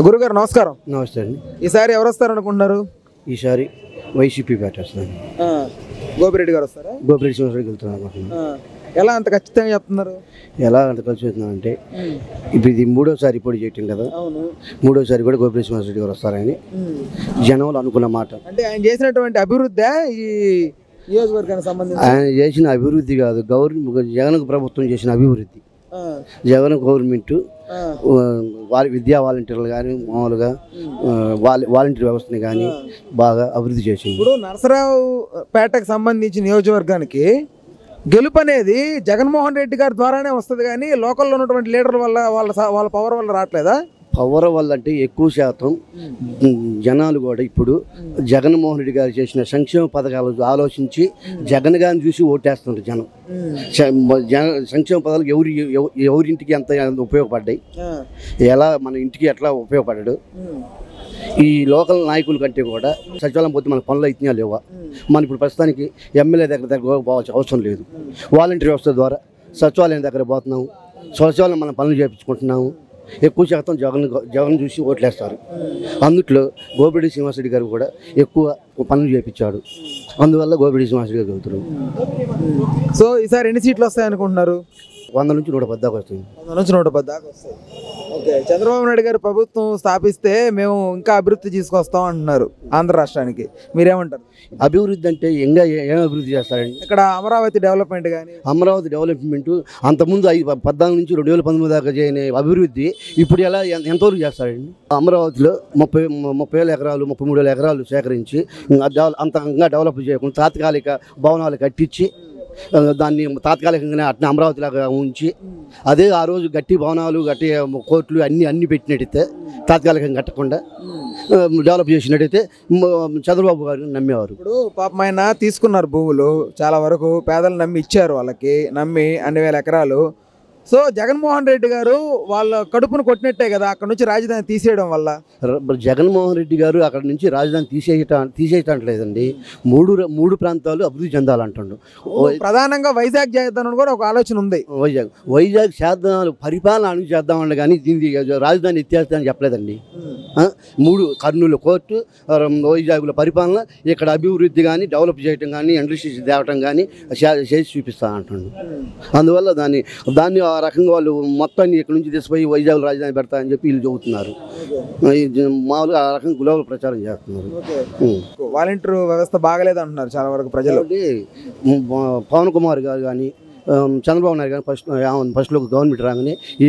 గురుగారు నమస్కారం. నమస్తే అండి. ఈసారి ఎవరు వస్తారు అనుకుంటున్నారు? ఈసారి వైసీపీ పెట్టేస్తాను. గోపిరెడ్డి గారు వస్తారా? గోపిరెడ్డి సింహారెడ్డి వెళ్తున్నాను అనుకుంటున్నాను. ఎలా అంత ఖచ్చితంగా చెప్తున్నారు? ఎలా అంత కలిసి వెళ్తున్నానంటే ఇప్పుడు ఇది మూడోసారి పోటీ చేయటం కదా, మూడోసారి కూడా గోపిరెడ్డి సింహారెడ్డి గారు వస్తారని జనంలో అనుకున్న మాట. అంటే ఆయన చేసినటువంటి అభివృద్ధి ఈ నియోజకవర్గానికి సంబంధించి ఆయన చేసిన అభివృద్ధి కాదు, జగన్ ప్రభుత్వం చేసిన అభివృద్ధి. జగన్ గవర్నమెంట్ విద్యా వాలంటీర్లు కానీ మామూలుగా వాలంటీర్ వ్యవస్థని కానీ బాగా అభివృద్ధి చేసింది. ఇప్పుడు నరసరావుపేటకు సంబంధించి నియోజకవర్గానికి గెలుపు అనేది జగన్మోహన్ రెడ్డి గారి ద్వారానే వస్తుంది, కానీ లోకల్లో ఉన్నటువంటి లీడర్ల వల్ల వాళ్ళ పవర్ వల్ల రావట్లేదా? పవర్ వల్ల అంటే ఎక్కువ శాతం జనాలు కూడా ఇప్పుడు జగన్మోహన్ రెడ్డి గారు చేసిన సంక్షేమ పథకాలు ఆలోచించి జగన్ గారిని చూసి ఓటేస్తున్నారు జనం. సంక్షేమ పథకాలు ఎవరింటికి ఎంత ఉపయోగపడ్డాయి, ఎలా మన ఇంటికి ఎట్లా ఉపయోగపడ్డాడు, ఈ లోకల్ నాయకుల కంటే కూడా సచివాలయం పోతే మన పనులు అయితే లేవా, మన ఇప్పుడు ప్రస్తుతానికి ఎమ్మెల్యే దగ్గర పోవాల్సిన అవసరం లేదు. వాలంటీర్ వ్యవస్థ ద్వారా సచివాలయం దగ్గర పోతున్నాము, సచివాలయం మనం పనులు చేయించుకుంటున్నాము. ఎక్కువ శాతం జగన్ చూసి ఓట్లేస్తారు. అందుట్లో గోపిరెడ్డి సింహారెడ్డి గారు కూడా ఎక్కువ పనులు చేయించాడు, అందువల్ల గోపిరెడ్డి సింహారెడ్డి గారు వెళ్తున్నారు. సో ఈసారి ఎన్ని సీట్లు వస్తాయి అనుకుంటున్నారు? 100 నుంచి 110 దాకా వస్తుంది. 100 నుంచి 110 దాకా వస్తాయి. ఓకే, చంద్రబాబు నాయుడు గారు ప్రభుత్వం స్థాపిస్తే మేము ఇంకా అభివృద్ధి తీసుకొస్తాం అంటున్నారు ఆంధ్ర రాష్ట్రానికి, మీరేమంటారు? అభివృద్ధి అంటే ఇంకా ఏం అభివృద్ధి చేస్తారండి? ఇక్కడ అమరావతి డెవలప్మెంట్ కానీ, అమరావతి డెవలప్మెంట్ అంతకుముందు 14 నుంచి 2019 దాకా చేయని అభివృద్ధి ఇప్పుడు ఎలా ఎంతవరకు చేస్తారండి? అమరావతిలో 30,000 ఎకరాలు 33,000 ఎకరాలు సేకరించి అంతగా డెవలప్ చేయకుండా తాత్కాలిక భవనాలు కట్టించి దాన్ని తాత్కాలికంగానే అట్నే అమరావతిలాగా ఉంచి, అదే ఆ రోజు గట్టి భవనాలు గట్టి కోర్టులు అన్ని పెట్టినట్టయితే తాత్కాలికంగా కట్టకుండా డెవలప్ చేసినట్టయితే చంద్రబాబు గారు నమ్మేవారు. ఇప్పుడు పాపం ఆయన తీసుకున్నారు భూములు, చాలా వరకు పేదలు నమ్మి ఇచ్చారు, వాళ్ళకి నమ్మి అన్ని వేల ఎకరాలు. సో జగన్మోహన్ రెడ్డి గారు వాళ్ళ కడుపును కొట్టినట్టే కదా అక్కడ నుంచి రాజధాని తీసేయడం వల్ల. జగన్మోహన్ రెడ్డి గారు అక్కడ నుంచి రాజధాని తీసేయటం లేదండి. మూడు ప్రాంతాలు అభివృద్ధి చెందాలంటుండు. ప్రధానంగా వైజాగ్ చేద్దామని కూడా ఒక ఆలోచన ఉంది. వైజాగ్ చేద్దాం, పరిపాలన అను చేద్దామని కానీ దీనికి రాజధాని ఎత్తేస్తామని చెప్పలేదండి. కర్నూలు కోర్టు, వైజాగ్లో పరిపాలన, ఇక్కడ అభివృద్ధి కానీ డెవలప్ చేయటం కానీ ఇండస్ట్రీస్ తేవటం కానీ చేసి చూపిస్తానంటుండు. అందువల్ల దాన్ని ఆ రకంగా వాళ్ళు మొత్తాన్ని ఇక్కడ నుంచి తీసుకుపోయి వైజాగ్ రాజధాని పెడతారని చెప్పి వీళ్ళు చెబుతున్నారు. మామూలుగా ఆ రకంగా గులాబీ ప్రచారం చేస్తున్నారు. వాలంటీర్ వ్యవస్థ బాగలేదు అంటున్నారు చాలా వరకు ప్రజలు. పవన్ కుమార్ గారు కానీ చంద్రబాబు నాయుడు కానీ ఫస్ట్లో గవర్నమెంట్ రాగానే ఈ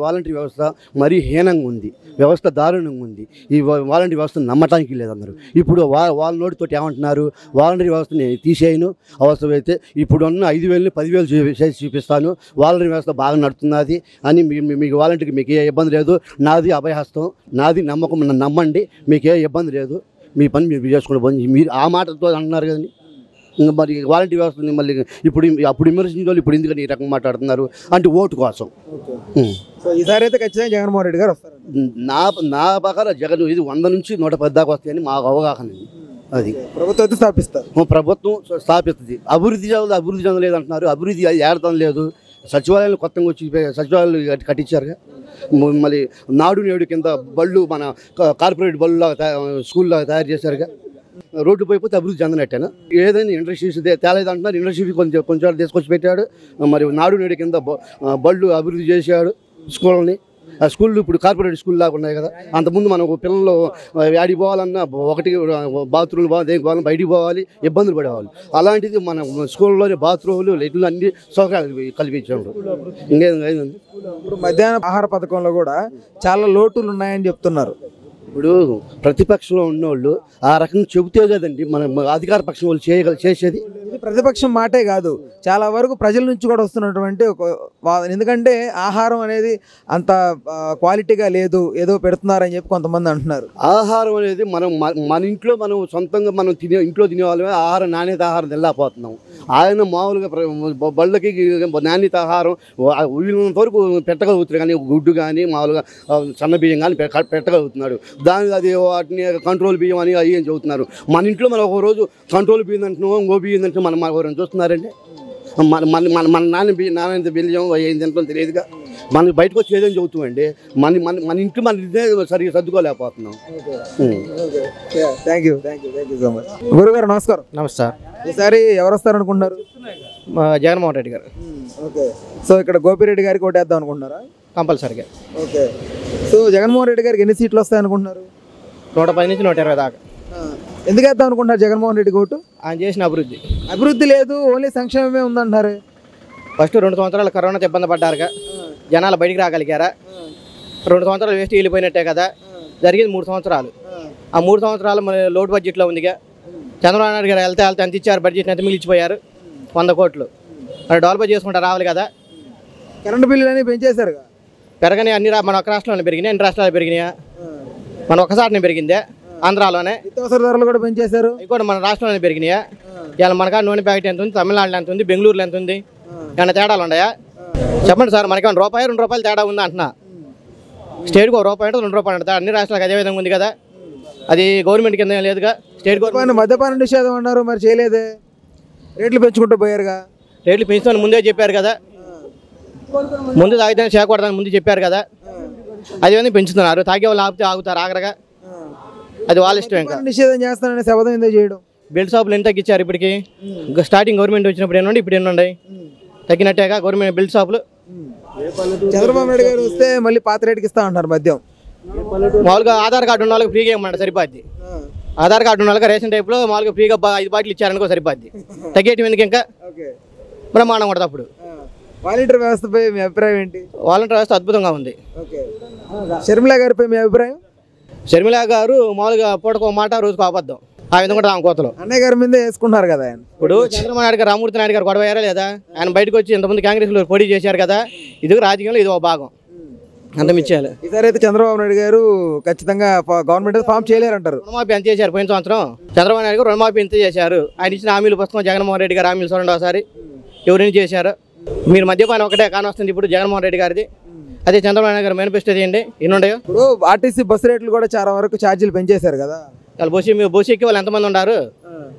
వాలంటీర్ వ్యవస్థ మరీ హీనంగా ఉంది, వ్యవస్థ దారుణంగా ఉంది, ఈ వాలంటీర్ వ్యవస్థను నమ్మటానికి లేదు అందరూ. ఇప్పుడు వాళ్ళ నోటితోటి ఏమంటున్నారు, వాలంటీర్ వ్యవస్థని తీసేయను, అవసరమైతే ఇప్పుడున్న 5,000 10,000 చేసి చూపిస్తాను, వాలంటీర్ వ్యవస్థ బాగా నడుతున్నది అని మీకు వాలంటీర్కి మీకు ఏ ఇబ్బంది లేదు, నాది అభయహస్తం, నాది నమ్మకం, నన్ను నమ్మండి, మీకు ఏ ఇబ్బంది లేదు, మీ పని మీరు చేసుకుని బంద్. మీరు ఆ మాటతో అంటున్నారు కదండి. ఇంకా మరి వాలంటీర్ వ్యవస్థని మళ్ళీ అప్పుడు విమర్శించిన వాళ్ళు ఇప్పుడు ఎందుకని ఈ రకంగా మాట్లాడుతున్నారు అంటే ఓటు కోసం. ఈసారి అయితే ఖచ్చితంగా జగన్మోహన్ రెడ్డి గారు వస్తారు. నా ప్రకారం జగన్ ఇది 100 నుంచి 110 దాకా వస్తాయని మాకు అవగాహన. అది ప్రభుత్వం అయితే స్థాపిస్తారు, ప్రభుత్వం స్థాపిస్తుంది. అభివృద్ధి చెందలేదు అంటున్నారు, అభివృద్ధి ఏడతం లేదు. సచివాలయాలు కొత్తగా వచ్చి సచివాలయాలు కట్టించారుగా, మళ్ళీ నాడు నేడు కింద బళ్ళు మన కార్పొరేట్ బళ్ళులాగా స్కూల్లాగా తయారు చేశారుగా. రోడ్డు పోయిపోతే అభివృద్ధి చెందనట్టేనా? ఏదైనా ఇండస్ట్రీస్ తేలేదంటున్నారు, ఇండస్ట్రీ కొంచెం తీసుకొచ్చి పెట్టాడు. మరి నాడు నేడు కింద బళ్ళు అభివృద్ధి చేశాడు స్కూళ్ళని. ఆ స్కూళ్ళు ఇప్పుడు కార్పొరేట్ స్కూల్ లాగా ఉన్నాయి కదా. అంతకుముందు మనం పిల్లలు యాడికి పోవాలన్నా ఒకటి బాత్రూమ్లు దేనికి పోవాలన్నా బయటికి పోవాలి, ఇబ్బందులు పడేవాళ్ళు. అలాంటిది మన స్కూల్లోనే బాత్రూములు లైట్లు అన్ని సౌకర్యాలు కల్పించాడు. ఇంకేంది, ఇప్పుడు మధ్యాహ్న ఆహార పథకంలో కూడా చాలా లోటులు ఉన్నాయని చెప్తున్నారు. ఇప్పుడు ప్రతిపక్షంలో ఉన్నోళ్ళు ఆ రకంగా చెబితే కదండి మన అధికార పక్షం వాళ్ళు చేసేది. ప్రతిపక్షం మాటే కాదు, చాలా వరకు ప్రజల నుంచి కూడా వస్తున్నటువంటి ఎందుకంటే ఆహారం అనేది అంత క్వాలిటీగా లేదు, ఏదో పెడుతున్నారని చెప్పి కొంతమంది అంటున్నారు. ఆహారం అనేది మన ఇంట్లో మనం సొంతంగా మనం ఇంట్లో తినేవాళ్ళమే ఆహారం, నాణ్యత ఆహారం తినలేకపోతున్నాం. ఆయన మామూలుగా బళ్ళకి నాణ్యత ఆహారం వీళ్ళంత వరకు పెట్టగలుగుతున్నారు, కానీ గుడ్డు కానీ మామూలుగా సన్న బియ్యం కానీ పెట్టగలుగుతున్నాడు. అది వాటిని కంట్రోల్ బియ్యం అని అవి ఏం చెబుతున్నారు. మన ఇంట్లో మనం ఒక రోజు కంట్రోల్ బియ్యం అంటున్నాం, ఇంకో బియ్యం అంటే మనం ఎవరైనా చూస్తున్నారండి. మన నాన్న బియ్యం బియ్యం ఏం తింటాం తెలియదుగా. మనకి బయటకు వచ్చి ఏదైనా చదువుతామండి. మన మన మన ఇంట్లో మన ఇదే సరిగ్గా సర్దుకోలేకపోతున్నాం. Thank you so much. గురుగారు నమస్కారం. నమస్కారం. ఈసారి ఎవరు వస్తారనుకుంటున్నారు? జగన్మోహన్ రెడ్డి గారు. ఓకే. సో ఇక్కడ గోపిరెడ్డి గారికి ఓటేద్దాం అనుకుంటున్నారా? కంపల్సరీగా. ఓకే. సో జగన్మోహన్ రెడ్డి గారికి ఎన్ని సీట్లు వస్తాయి అనుకుంటున్నారు? 110 నుంచి 120 దాకా. ఎందుకు వేద్దాం అనుకుంటున్నారు జగన్మోహన్ రెడ్డి ఓటు? ఆయన చేసిన అభివృద్ధి లేదు, ఓన్లీ సంక్షేమమే ఉందంటున్నారు. ఫస్ట్ 2 సంవత్సరాలు కరోనాతో ఇబ్బంది పడ్డారుగా, జనాలు బయటికి రాగలిగారా? 2 సంవత్సరాలు వేస్ట్ వెళ్ళిపోయినట్టే కదా. జరిగింది 3 సంవత్సరాలు. ఆ 3 సంవత్సరాలు మన లోటు బడ్జెట్లో ఉందిగా. చంద్రబాబు నాయుడు గారు వెళ్తే ఎంత ఇచ్చారు, బడ్జెట్ ఎంత మిగిలిచిపోయారు? 100 కోట్లు. మరి డెవలప్ చేసుకుంటా రావాలి కదా. కరెంటు బిల్లులు అని పెంచేశారు. పెరగని అన్ని మన ఒక్క రాష్ట్రంలో పెరిగినాయి, అన్ని రాష్ట్రాలు పెరిగినాయా? మన ఒక్కసారిని పెరిగిందే ఆంధ్రాలోనే. నిత్యావసర ధరలు కూడా పెంచేశారు. అవి కూడా మన రాష్ట్రంలోనే పెరిగినాయా? ఇవాళ మనకా నూనె ప్యాకెట్ ఎంత ఉంది, తమిళనాడులో ఎంత ఉంది, బెంగళూరులో ఎంత ఉంది? ఏమైనా తేడాలు ఉన్నాయా? చెప్పండి సార్. మనకి రూపాయి 2 రూపాయలు తేడా ఉందా అంటున్నా. స్టేట్కి ₹1 అంటే ₹2 అంటే అన్ని రాష్ట్రాలకు అదే విధంగా ఉంది కదా. అది గవర్నమెంట్ కింద లేదుగా. స్టేట్ గవర్నమెంట్ మద్యపాన నిషేధం అన్నారు, మరి చేయలేదే. రేట్లు పెంచుకుంటూ పోయారుగా. రేట్లు పెంచుతాను ముందే చెప్పారు కదా. ముందు తాగితే చేయకూడదని ముందు చెప్పారు కదా. అదేవిధంగా పెంచుతున్నారు. తాగే వాళ్ళు ఆపితే ఆగుతారు, ఆగరగా. అది వాళ్ళ ఇష్టం. ఇంకా నిషేధం చేస్తానని శపథం ఎందుకు చేయడం? బెల్ట్ షాపులు ఎంత తగ్గించారు ఇప్పటికి? స్టార్టింగ్ గవర్నమెంట్ వచ్చినప్పుడు ఏమండి, ఇప్పుడు ఎన్నుండే తగ్గినట్టేగా గవర్నమెంట్ బెల్ట్ షాపులు. చంద్రబాబు నాయుడు గారు వస్తే మళ్ళీ పాత రేటుకి ఇస్తా ఉంటారు మద్యం. మామూలుగా ఆధార్ కార్డు ఉన్న వాళ్ళకి ఫ్రీగా ఇవ్వమంట, సరిపోద్ది. ఆధార్ కార్డు ఉన్న వాళ్ళకి రేషన్ టైప్లో మామూలుగా ఫ్రీగా 5 బాటిల్ ఇచ్చారనుకో, సరిపోద్ది. తగ్గేటి ఎందుకు ఇంకా బ్రహ్మాండం కూడా. అప్పుడు వాలంటీర్ వ్యవస్థపై మీ అభిప్రాయం ఏంటి? వాలంటీర్ వ్యవస్థ అద్భుతంగా ఉంది. షర్మిల గారిపై మీ అభిప్రాయం? షర్మిల గారు మామూలుగా పూటకో మాట రోజుకు అబద్ధం, ఆ విధంగా కూడా ఆమె కోతలు. అన్నయ్య గారి మీద వేసుకుంటున్నారు కదా ఆయన. ఇప్పుడు చంద్రబాబు నాయుడు గారు, రామూర్తి నాయుడు గారు గొడవ అయ్యారా లేదా? ఆయన బయటకు వచ్చి ఇంతమంది కాంగ్రెస్లో పోటీ చేశారు కదా. ఇది రాజకీయంలో ఇది ఒక భాగం, అంత మిచ్చేయాలి. ఈసారి అయితే చంద్రబాబు నాయుడు గారు ఖచ్చితంగా గవర్నమెంట్ ఫామ్ చేయలేరంటారు. రుణమాఫీ ఎంత చేశారు పోయిన సంవత్సరం? చంద్రబాబు నాయుడు గారు రుణమాఫీ ఎంత చేశారు? ఆయన ఇచ్చిన హామీలు పుస్తకం జగన్మోహన్ రెడ్డి గారు హామీలు చూడండి ఒకసారి, ఎవరిని చేశారు? మీరు మద్యపానం ఒకటే కానొస్తుంది ఇప్పుడు జగన్మోహన్ రెడ్డి గారిది. అదే చంద్రబాబు నాయుడు గారు మేనిఫెస్టో చేయండి, ఎన్ని ఉన్నాయో. ఇప్పుడు ఆర్టీసీ బస్సు రేట్లు కూడా చాలా వరకు ఛార్జీలు పెంచేశారు కదా. వాళ్ళు బస్సు ఎక్కి వాళ్ళు ఎంతమంది ఉన్నారు?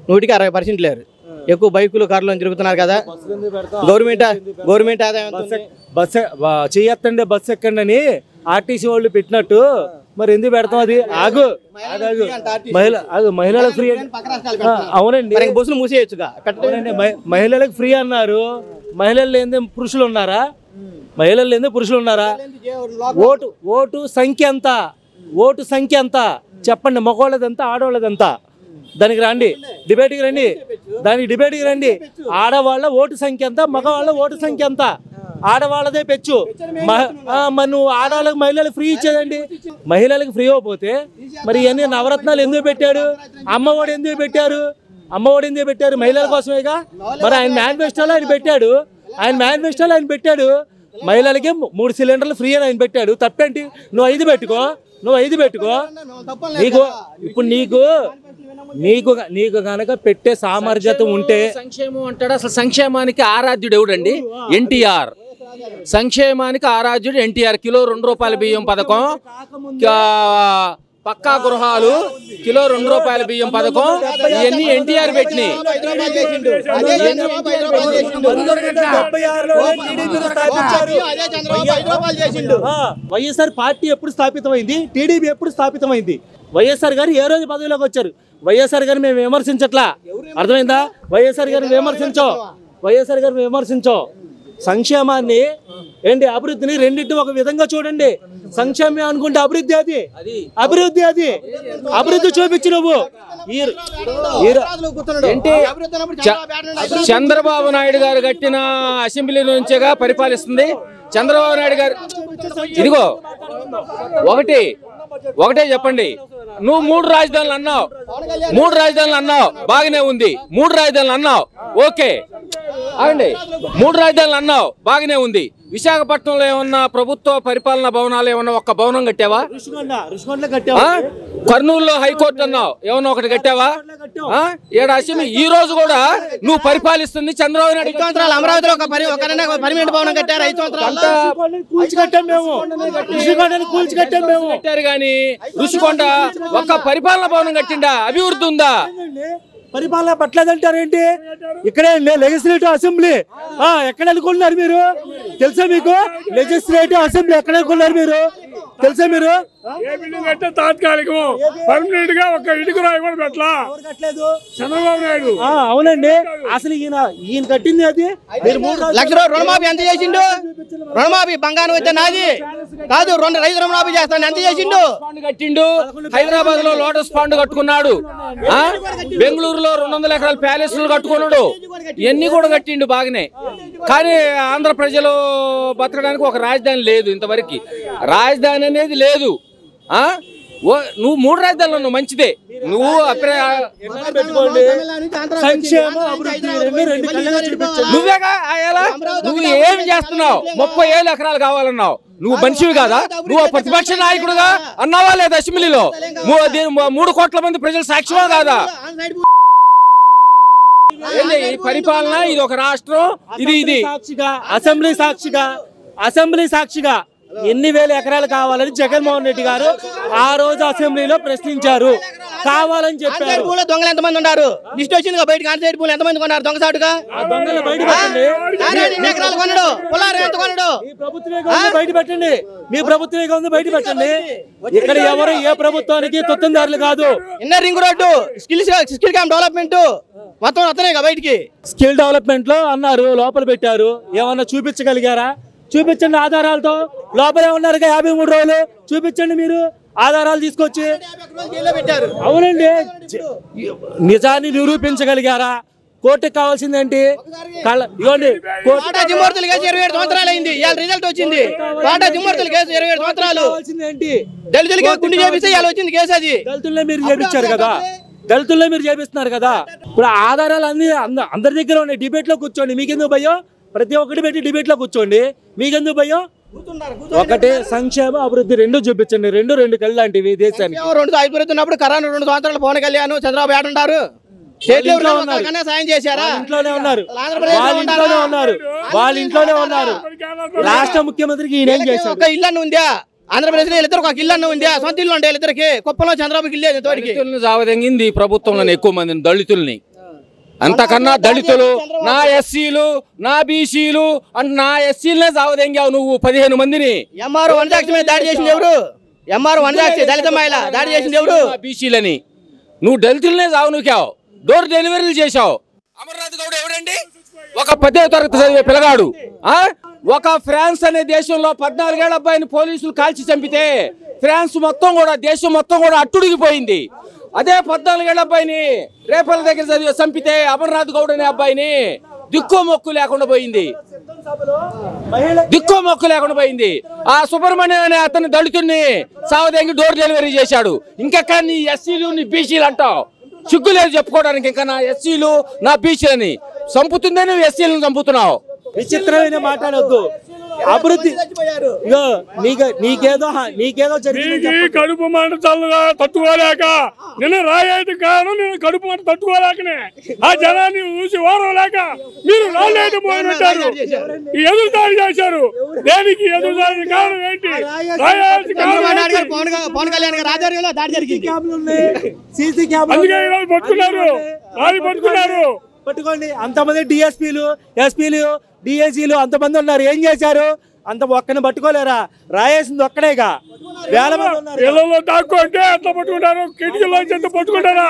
160% లేరు. ఎక్కువ బైకులు కార్లు తిరుగుతున్నారు కదా. గవర్నమెంట్ ఆదాయం బస్సు చేయొద్దండి, బస్సు ఎక్కండి అని ఆర్టీసీ వాళ్ళు పెట్టినట్టు మరి ఎందుకు పెడతాం? అది ఆగు మహిళలకు ఫ్రీ. అవునండి, బస్సులు మూసేయచ్చుగా. మహిళలకు ఫ్రీ అన్నారు. మహిళలు లేని పురుషులు ఉన్నారా? మహిళలు లేని పురుషులు ఉన్నారా? ఓటు సంఖ్య ఎంత? ఓటు సంఖ్య ఎంత చెప్పండి. మగవాళ్ళదంతా, ఆడవాళ్ళదంతా? దానికి రండి, డిబేట్కి రండి. దానికి డిబేట్కి రండి. ఆడవాళ్ళ ఓటు సంఖ్య ఎంత, మగవాళ్ళ ఓటు సంఖ్య ఎంత? ఆడవాళ్ళదే పెచ్చు. మరి నువ్వు ఆడవాళ్ళకి మహిళలకు ఫ్రీ ఇచ్చేదండి. మహిళలకు ఫ్రీ అవ్వకపోతే మరి ఇవన్నీ నవరత్నాలు ఎందుకు పెట్టాడు? అమ్మఒడి ఎందుకు పెట్టారు? అమ్మఒడి ఎందుకు పెట్టారు? మహిళల కోసమేగా. మరి ఆయన మేనిఫెస్టోలో ఆయన పెట్టాడు. మహిళలకి 3 సిలిండర్లు ఫ్రీ అని ఆయన పెట్టాడు. తప్పేంటి? నువ్వు 5 పెట్టుకో. ఇప్పుడు నీకు కనుక పెట్టే సామర్థ్యత ఉంటే. సంక్షేమం అంటాడు. అసలు సంక్షేమానికి ఆరాధ్యుడు ఎవడండి? ఎన్టీఆర్. సంక్షేమానికి ఆరాధ్యుడు ఎన్టీఆర్. కిలో ₹2 బియ్యం పథకం, పక్కా గృహాలు, కిలో ₹2 బియ్యం పథకం, ఇవన్నీ ఎన్టీఆర్ పెట్టినాయి. వైఎస్ఆర్ పార్టీ ఎప్పుడు స్థాపితమైంది? టీడీపీ ఎప్పుడు స్థాపితమైంది? వైఎస్ఆర్ గారు ఏ రోజు పదవిలోకి వచ్చారు? వైఎస్ఆర్ గారిని మేము విమర్శించట్లా, అర్థమైందా? వైఎస్ఆర్ గారిని విమర్శించో. సంక్షేమాన్ని ఏంటి, అభివృద్ధిని రెండింటి ఒక విధంగా చూడండి. సంక్షేమం అనుకుంటే అభివృద్ధి చూపించు నువ్వు. చంద్రబాబు నాయుడు గారు కట్టిన అసెంబ్లీ నుంచిగా పరిపాలిస్తుంది చంద్రబాబు నాయుడు గారు. ఇదిగో ఒకటే చెప్పండి. నువ్వు 3 రాజధానులు అన్నావు, బాగానే ఉంది. 3 రాజధానులు అన్నావు, ఓకే అండి. 3 రాజధానులు అన్నావు, బాగానే ఉంది. విశాఖపట్నంలో ఏమన్నా ప్రభుత్వ పరిపాలనా భవనాలు ఏమన్నా ఒక్క భవనం కట్టావా? కర్నూలులో హైకోర్టు అన్నావు, ఏమన్నా ఒకటి కట్టావా? ఈ రోజు కూడా నువ్వు పరిపాలిస్తుంది చంద్రబాబు నాయుడు. 5 సంవత్సరాలు అమరావతిలో ఒక పర్మనెంట్ భవనం కట్టారు. 5 సంవత్సరాలు కట్టారు కానీ ఋషికొండ ఒక్క పరిపాలనా భవనం కట్టిండా? అభివృద్ధి ఉందా? పరిపాలన పట్టలేదంటారేంటి? ఇక్కడే లెజిస్లేటివ్ అసెంబ్లీ ఎక్కడ అనుకుంటున్నారు మీరు? తెలుసా మీకు? లెజిస్లేటివ్ అసెంబ్లీ ఎక్కడ అనుకున్నారు మీరు? తెలుసా మీరు? తాత్కాలికం పర్మనెంట్ గా ఒక ఇటుక రాయి కూడా పెట్టలేదు చంద్రబాబు నాయుడు. అవునండి, అసలు ఈయన కట్టింది అది. మీరు 3 లక్షల రుణమాఫీ ఎంత చేసిండు? రుణమాఫీ బంగారం అయితే నాది కాదు, 2 రైతు రుణమాఫీ చేస్తాను ఎంత చేసిండు? కట్టిండు. హైదరాబాద్ లో లోటస్ పాండ్ కట్టుకున్నాడు. బెంగళూరులో 200 ఎకరాల ప్యాలెస్లు కట్టుకున్నాడు. ఇవన్నీ కూడా కట్టిండు బాగానే. కానీ ఆంధ్ర ప్రజలు బతకడానికి ఒక రాజధాని లేదు ఇంతవరకు. రాజధాని అనేది లేదు. నువ్వు 3 రాజధానులు ఉన్నావు, మంచిదే. నువ్వు నువ్వేగా నువ్వు ఏమి చేస్తున్నావు? 30,000 ఎకరాలు కావాలన్నావు. నువ్వు మనిషివి కాదా? నువ్వు ప్రతిపక్ష నాయకుడుగా అన్నావా లేదా అసెంబ్లీలో? 3 కోట్ల మంది ప్రజలు సాక్ష్యమా కాదా? పరిపాలన ఇది ఒక రాష్ట్రం, ఇది అసెంబ్లీ సాక్షిగా ఎన్ని వేల ఎకరాలు కావాలని జగన్మోహన్ రెడ్డి గారు ఆ రోజు అసెంబ్లీలో ప్రశ్నించారు. కావాలని చెప్పారు. దొంగలు ఎంతమంది ఉన్నారు? లిస్ట్ వచ్చింది బయటకు. ఆన్సైడ్ పూలు ఎంతమంది కొన్నారు దొంగసాటుగా? బయట పెట్టండి. మీ ప్రభుత్వం ఉంది, బయట పెట్టండి. ఇక్కడ ఎవరు ఏ ప్రభుత్వానికి తొత్తందారులు కాదు. Inner ring road skill camp development మొత్తం అతనే బయటికి. స్కిల్ డెవలప్మెంట్ లో అన్నారు, లోపల పెట్టారు. ఏమన్నా చూపించగలిగారా? చూపించండి ఆధారాలతో. లోపలే ఉన్నారు 53 రోజులు. చూపించండి మీరు ఆధారాలు తీసుకొచ్చి. అవునండి, నిజాన్ని నిరూపించగలిగారా? కోర్టుకు కావాల్సిందేంటి? ఇవ్వండి. 27 సంవత్సరాలు అయింది, రిజల్ట్ వచ్చింది. 27 సంవత్సరాలు దళితులకి గుండు చేపిస్తే వచ్చింది కేసు. అది దళితుల్లో మీరు చేపించారు కదా, దళితుల్లో మీరు చేపిస్తున్నారు కదా. ఇప్పుడు ఆధారాలు అన్ని అందరి దగ్గర ఉన్నాయి. డిబేట్ లో కూర్చోండి, మీకెందుకు భయం? ప్రతి ఒక్కటి పెట్టి డిబేట్ లో కూర్చోండి, మీకెందుకు భయం? ఒకటే సంక్షేమ అభివృద్ధి రెండు చూపించండి. రెండు కళ్ళు లాంటివి దేశానికి. 2 అయిపోతున్నప్పుడు కరోనా 2 సంవత్సరాలు పవన్ కళ్యాణ్ చంద్రబాబు ఏడుంటారు? సాయం చేశారా? వాళ్ళ ఇంట్లోనే ఉన్నారు. రాష్ట్ర ముఖ్యమంత్రికి ఈయన ఏం చేశారు? ఒక ఇల్లు ఉందా ఆంధ్రప్రదేశ్ లో? వీళ్ళిద్దరు ఒక ఇల్లు ఉందా? సొంత ఇల్లు ఉండే వీళ్ళిద్దరికి. కుప్పంలో చంద్రబాబుకి ఇల్లు తోడికి జావదెంగింది ప్రభుత్వంలో ఎక్కువ మందిని, దళితుల్ని. అంతకన్నా దళితులు, నా ఎస్సీలు, నా బీసీలు అంటే నా ఎస్సీలనే జావదెంగావు నువ్వు 15 మందిని. ఎంఆర్ వనజాక్షి మీద దాడి చేసింది ఎవరు? ఎంఆర్ వనజాక్షి దళిత మహిళ దాడి చేసింది ఎవరు? బీసీలని. నువ్వు దళితులనే జావనుకావు, డోర్ డెలివరీలు చేశావు. అమర్నాథ్ గౌడ్ ఎవరండి? ఒక 10వ తరగతి చదివే పిల్లగాడు. ఒక ఫ్రాన్స్ అనే దేశంలో 14 ఏళ్ల అబ్బాయిని పోలీసులు కాల్చి చంపితే ఫ్రాన్స్ మొత్తం కూడా, దేశం మొత్తం కూడా అట్టుడిగిపోయింది. అదే 14 ఏళ్ల అబ్బాయిని రేపల దగ్గర చంపితే అమర్నాథ్ గౌడ్ అనే అబ్బాయిని దిక్కో మొక్కు లేకుండా పోయింది. ఆ సుబ్రహ్మణ్యం అనే అతని దళితుడిని సావదేంగి డోర్ డెలివరీ చేశాడు. ఇంకెక్కడ నీ ఎస్సీలు, నీ బీసీలు అంటావు? సిగ్గు లేదు చెప్పుకోవడానికి. ఇంకా నా ఎస్సీలు, నా బీసీలని చంపుతుందే నువ్వు ఎస్సీలను చంపుతున్నావు. విచిత్రమైన మాట్లాడొద్దు. అభివృద్ధి నీకేదో జరిగింది. కడుపు మంట చల్లగా తట్టుకోలేక నిన్న రాయైతే కారణం, నేను కడుపు మంట తట్టుకోలేకనే ఆ జనాన్ని చూసి ఓరవలేక మీరు రాలేదు పోయినట్టారు. ఎదురుదాడి చేశారు. దేనికి ఎదురుదాడి కారణం ఏంటి? పవన్ కళ్యాణ్ గారు ఆధ్వర్యంలో దాడి జరిగింది. అందుకే ఈరోజు పట్టుకున్నారు. పట్టుకోండి. అంతమంది డిఎస్పీలు, ఎస్పీలు, డిఐజీలు అంతమంది ఉన్నారు. ఏం చేశారు? అంత ఒక్కని పట్టుకోలేరా? రాయేసింది ఒక్కడేగా. వేల మంది ఉన్నారు. ఇళ్లలో దాక్కుంటే ఎంత పట్టుకుంటారు? కిటికీలో ఎంత పట్టుకుంటారా?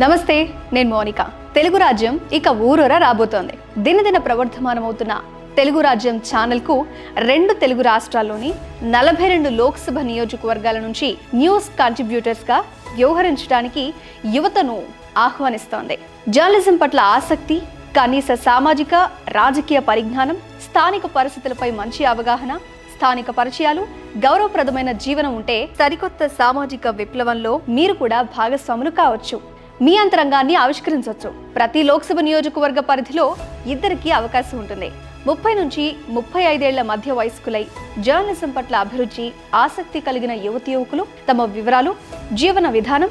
నమస్తే, నేను మోనిక. తెలుగు రాజ్యం ఇక ఊరూరా రాబోతోంది. దినదిన ప్రవర్ధమానమవుతున్న తెలుగు రాజ్యం ఛానల్ కు 2 తెలుగు రాష్ట్రాల్లోని 42 లోక్సభ నియోజకవర్గాల నుంచి న్యూస్ కంట్రిబ్యూటర్స్ గా వ్యవహరించడానికి యువతను ఆహ్వానిస్తోంది. జర్నలిజం పట్ల ఆసక్తి, కనీస సామాజిక రాజకీయ పరిజ్ఞానం, స్థానిక పరిస్థితులపై మంచి అవగాహన, స్థానిక పరిచయాలు, గౌరవప్రదమైన జీవనం ఉంటే సరికొత్త సామాజిక విప్లవంలో మీరు కూడా భాగస్వాములు కావచ్చు. మీ అంతరంగాన్ని ఆవిష్కరించవచ్చు. ప్రతి లోక్సభ నియోజకవర్గ పరిధిలో 2కి అవకాశం ఉంటుంది. 30 నుంచి 35 ఏళ్ల మధ్య వయస్కులై జర్నలిజం పట్ల అభిరుచి, ఆసక్తి కలిగిన యువకులు తమ వివరాలు, జీవన విధానం,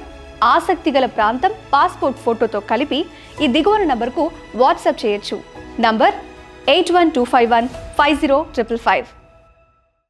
ఆసక్తి గల ప్రాంతం, పాస్పోర్ట్ ఫోటోతో కలిపి ఈ దిగువన నంబర్కు వాట్సాప్ చేయొచ్చు. నంబర్ 8125150555.